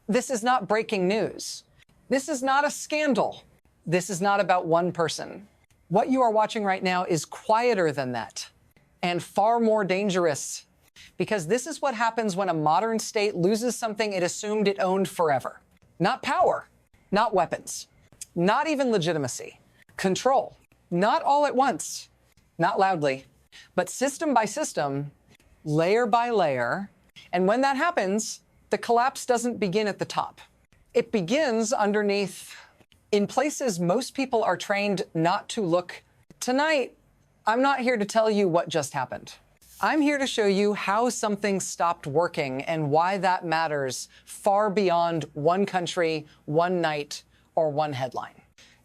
This is not breaking news. This is not a scandal. This is not about one person. What you are watching right now is quieter than that and far more dangerous, because this is what happens when a modern state loses something it assumed it owned forever. Not power, not weapons, not even legitimacy. Control. Not all at once, not loudly, but system by system, layer by layer. And when that happens, the collapse doesn't begin at the top. It begins underneath, in places most people are trained not to look. Tonight, I'm not here to tell you what just happened. I'm here to show you how something stopped working and why that matters far beyond one country, one night, or one headline.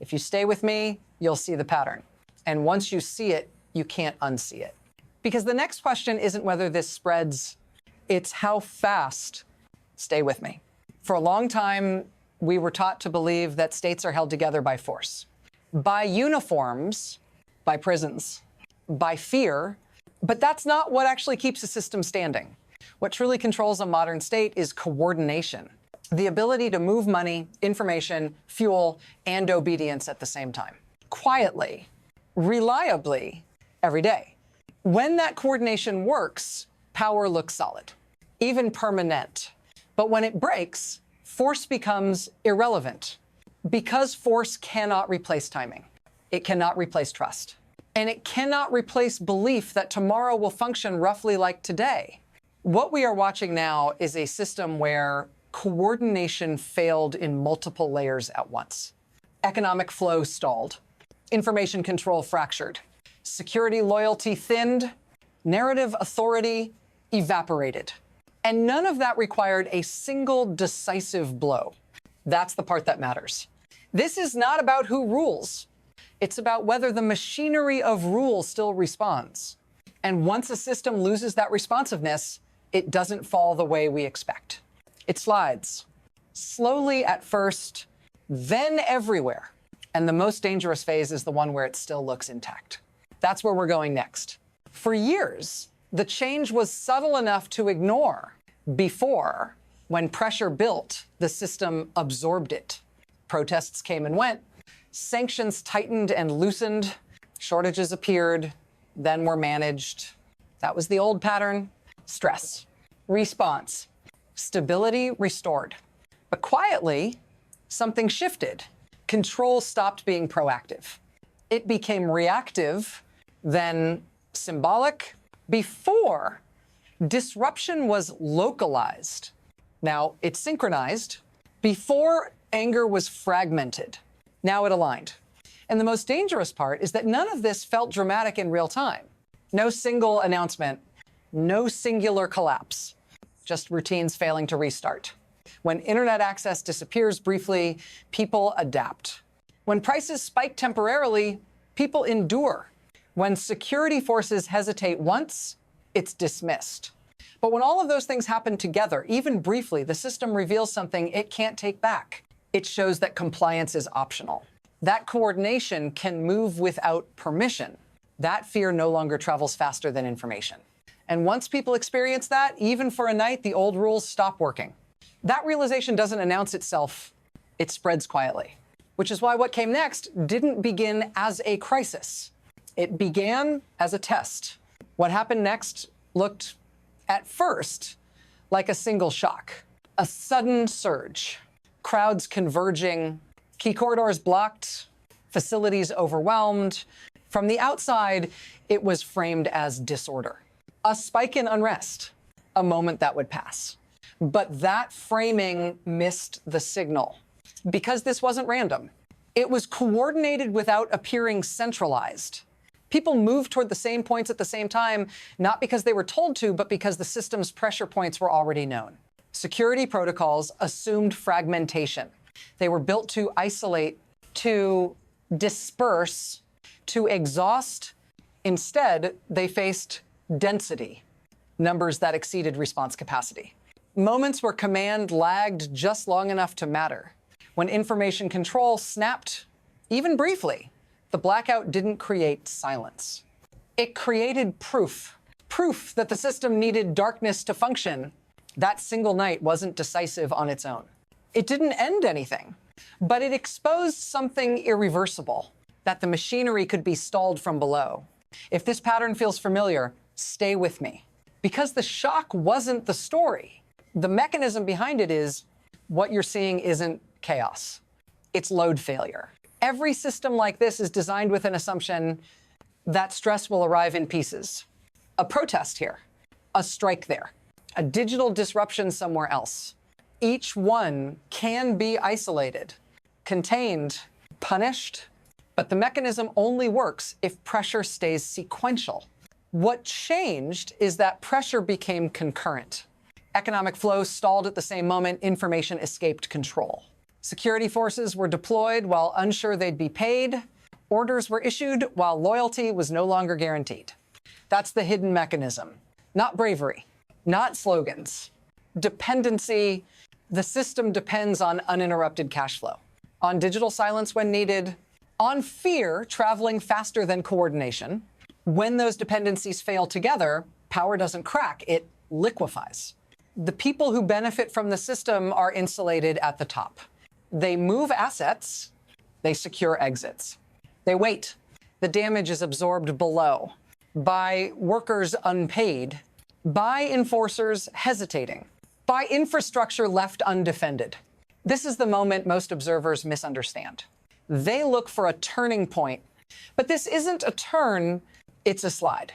If you stay with me, you'll see the pattern. And once you see it, you can't unsee it. Because the next question isn't whether this spreads, it's how fast. Stay with me. For a long time, we were taught to believe that states are held together by force, by uniforms, by prisons, by fear. But that's not what actually keeps a system standing. What truly controls a modern state is coordination, the ability to move money, information, fuel, and obedience at the same time, quietly, reliably, every day. When that coordination works, power looks solid, even permanent. But when it breaks, force becomes irrelevant, because force cannot replace timing. It cannot replace trust. And it cannot replace belief that tomorrow will function roughly like today. What we are watching now is a system where coordination failed in multiple layers at once. Economic flow stalled. Information control fractured. Security loyalty thinned. Narrative authority evaporated. And none of that required a single decisive blow. That's the part that matters. This is not about who rules. It's about whether the machinery of rule still responds. And once a system loses that responsiveness, it doesn't fall the way we expect. It slides, slowly at first, then everywhere. And the most dangerous phase is the one where it still looks intact. That's where we're going next. For years, the change was subtle enough to ignore. Before, when pressure built, the system absorbed it. Protests came and went. Sanctions tightened and loosened. Shortages appeared, then were managed. That was the old pattern. Stress, response, stability restored. But quietly, something shifted. Control stopped being proactive. It became reactive, then symbolic. Before, disruption was localized. Now it's synchronized. Before, anger was fragmented. Now it aligned. And the most dangerous part is that none of this felt dramatic in real time. No single announcement, no singular collapse, just routines failing to restart. When internet access disappears briefly, people adapt. When prices spike temporarily, people endure. When security forces hesitate once, it's dismissed. But when all of those things happen together, even briefly, the system reveals something it can't take back. It shows that compliance is optional. That coordination can move without permission. That fear no longer travels faster than information. And once people experience that, even for a night, the old rules stop working. That realization doesn't announce itself, it spreads quietly. Which is why what came next didn't begin as a crisis. It began as a test. What happened next looked, at first, like a single shock. A sudden surge. Crowds converging, key corridors blocked, facilities overwhelmed. From the outside, it was framed as disorder. A spike in unrest, a moment that would pass. But that framing missed the signal, because this wasn't random. It was coordinated without appearing centralized. People moved toward the same points at the same time, not because they were told to, but because the system's pressure points were already known. Security protocols assumed fragmentation. They were built to isolate, to disperse, to exhaust. Instead, they faced density, numbers that exceeded response capacity. Moments where command lagged just long enough to matter. When information control snapped, even briefly, the blackout didn't create silence. It created proof. Proof that the system needed darkness to function. That single night wasn't decisive on its own. It didn't end anything, but it exposed something irreversible, that the machinery could be stalled from below. If this pattern feels familiar, stay with me. Because the shock wasn't the story. The mechanism behind it is what you're seeing isn't chaos. It's load failure. Every system like this is designed with an assumption that stress will arrive in pieces. A protest here, a strike there, a digital disruption somewhere else. Each one can be isolated, contained, punished, but the mechanism only works if pressure stays sequential. What changed is that pressure became concurrent. Economic flow stalled at the same moment information escaped control. Security forces were deployed while unsure they'd be paid. Orders were issued while loyalty was no longer guaranteed. That's the hidden mechanism. Not bravery, not slogans. Dependency. The system depends on uninterrupted cash flow, on digital silence when needed, on fear traveling faster than coordination. When those dependencies fail together, power doesn't crack, it liquefies. The people who benefit from the system are insulated at the top. They move assets, they secure exits. They wait. The damage is absorbed below by workers unpaid, by enforcers hesitating, by infrastructure left undefended. This is the moment most observers misunderstand. They look for a turning point, but this isn't a turn, it's a slide.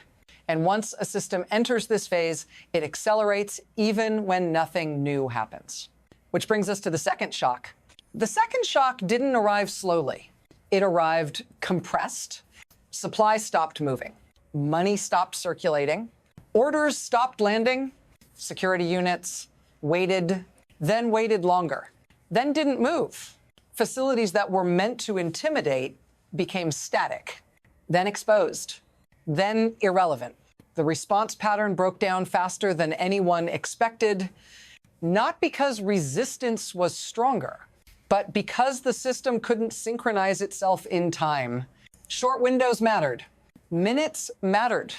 And once a system enters this phase, it accelerates even when nothing new happens. Which brings us to the second shock. The second shock didn't arrive slowly. It arrived compressed. Supply stopped moving. Money stopped circulating. Orders stopped landing. Security units waited, then waited longer, then didn't move. Facilities that were meant to intimidate became static, then exposed, then irrelevant. The response pattern broke down faster than anyone expected, not because resistance was stronger, but because the system couldn't synchronize itself in time. Short windows mattered. Minutes mattered.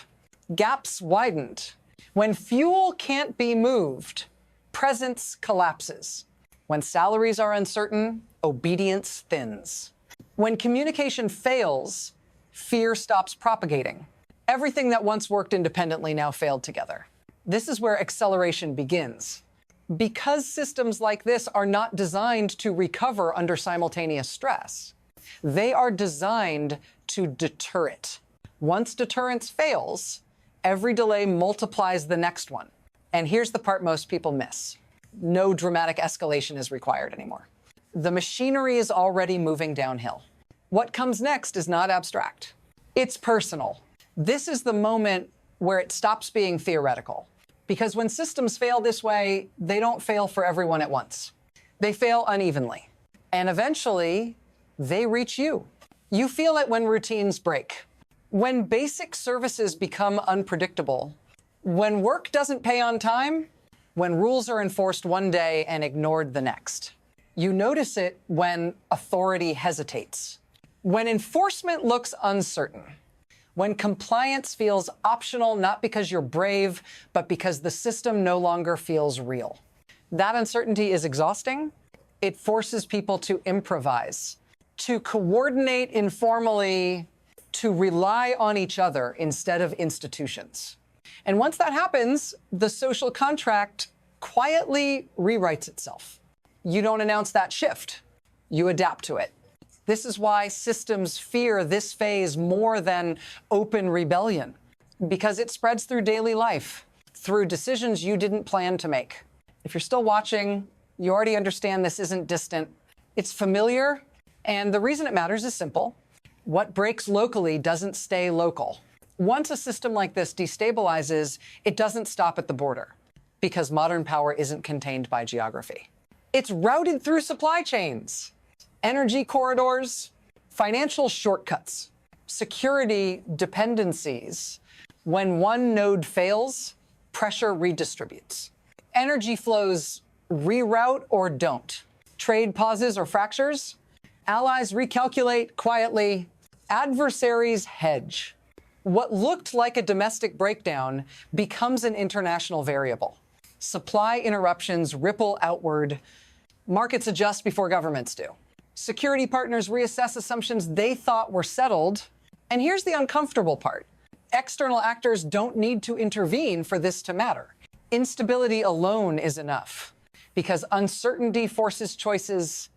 Gaps widened. When fuel can't be moved, presence collapses. When salaries are uncertain, obedience thins. When communication fails, fear stops propagating. Everything that once worked independently now failed together. This is where acceleration begins. Because systems like this are not designed to recover under simultaneous stress, they are designed to deter it. Once deterrence fails, every delay multiplies the next one. And here's the part most people miss. No dramatic escalation is required anymore. The machinery is already moving downhill. What comes next is not abstract. It's personal. This is the moment where it stops being theoretical. Because when systems fail this way, they don't fail for everyone at once. They fail unevenly. And eventually, they reach you. You feel it when routines break. When basic services become unpredictable. When work doesn't pay on time. When rules are enforced one day and ignored the next. You notice it when authority hesitates. When enforcement looks uncertain. When compliance feels optional, not because you're brave, but because the system no longer feels real. That uncertainty is exhausting. It forces people to improvise, to coordinate informally, to rely on each other instead of institutions. And once that happens, the social contract quietly rewrites itself. You don't announce that shift. You adapt to it. This is why systems fear this phase more than open rebellion, because it spreads through daily life, through decisions you didn't plan to make. If you're still watching, you already understand this isn't distant. It's familiar, and the reason it matters is simple. What breaks locally doesn't stay local. Once a system like this destabilizes, it doesn't stop at the border, because modern power isn't contained by geography. It's routed through supply chains, energy corridors, financial shortcuts, security dependencies. When one node fails, pressure redistributes. Energy flows reroute or don't. Trade pauses or fractures. Allies recalculate quietly. Adversaries hedge. What looked like a domestic breakdown becomes an international variable. Supply interruptions ripple outward. Markets adjust before governments do. Security partners reassess assumptions they thought were settled. And here's the uncomfortable part. External actors don't need to intervene for this to matter. Instability alone is enough, because uncertainty forces choices.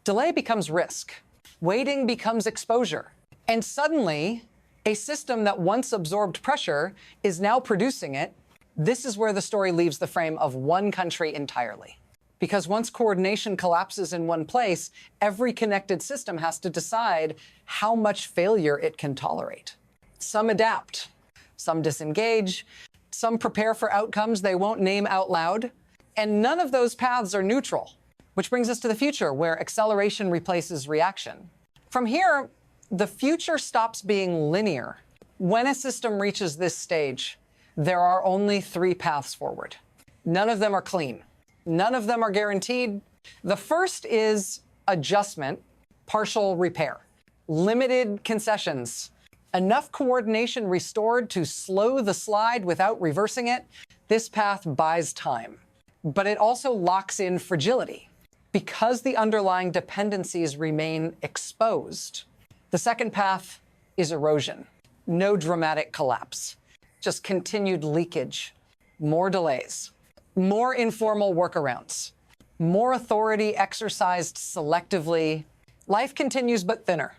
Delay becomes risk. Waiting becomes exposure. And suddenly, a system that once absorbed pressure is now producing it. This is where the story leaves the frame of one country entirely. Because once coordination collapses in one place, every connected system has to decide how much failure it can tolerate. Some adapt, some disengage, some prepare for outcomes they won't name out loud, and none of those paths are neutral. Which brings us to the future, where acceleration replaces reaction. From here, the future stops being linear. When a system reaches this stage, there are only 3 paths forward. None of them are clean. None of them are guaranteed. The first is adjustment, partial repair, limited concessions, enough coordination restored to slow the slide without reversing it. This path buys time, but it also locks in fragility because the underlying dependencies remain exposed. The second path is erosion. No dramatic collapse, just continued leakage, more delays, more informal workarounds, more authority exercised selectively. Life continues but thinner,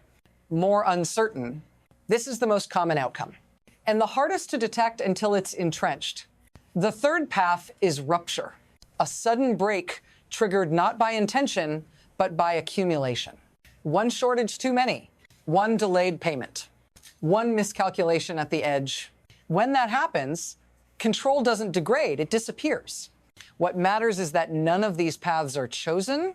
more uncertain. This is the most common outcome, and the hardest to detect until it's entrenched. The third path is rupture, a sudden break triggered not by intention, but by accumulation. One shortage too many, one delayed payment, one miscalculation at the edge. When that happens, control doesn't degrade, it disappears. What matters is that none of these paths are chosen,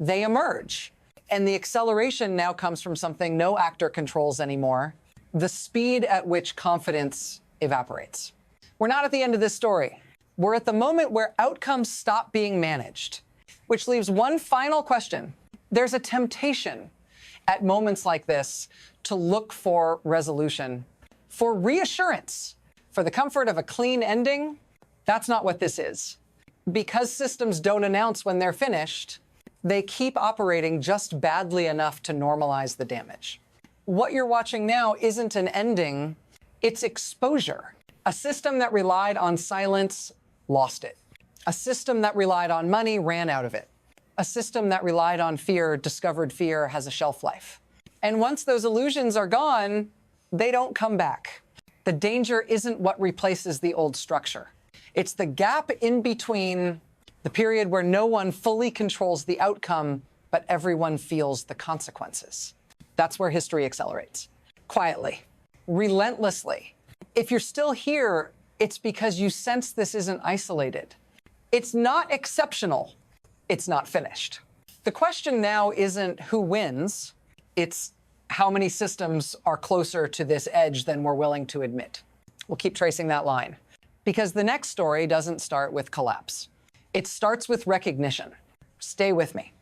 they emerge. And the acceleration now comes from something no actor controls anymore: the speed at which confidence evaporates. We're not at the end of this story. We're at the moment where outcomes stop being managed, which leaves one final question. There's a temptation at moments like this to look for resolution, for reassurance, for the comfort of a clean ending. That's not what this is. Because systems don't announce when they're finished, they keep operating just badly enough to normalize the damage. What you're watching now isn't an ending, it's exposure. A system that relied on silence lost it. A system that relied on money ran out of it. A system that relied on fear discovered fear has a shelf life. And once those illusions are gone, they don't come back. The danger isn't what replaces the old structure. It's the gap in between the period where no one fully controls the outcome, but everyone feels the consequences. That's where history accelerates. Quietly, relentlessly. If you're still here, it's because you sense this isn't isolated. It's not exceptional. It's not finished. The question now isn't who wins. It's how many systems are closer to this edge than we're willing to admit. We'll keep tracing that line, because the next story doesn't start with collapse. It starts with recognition. Stay with me.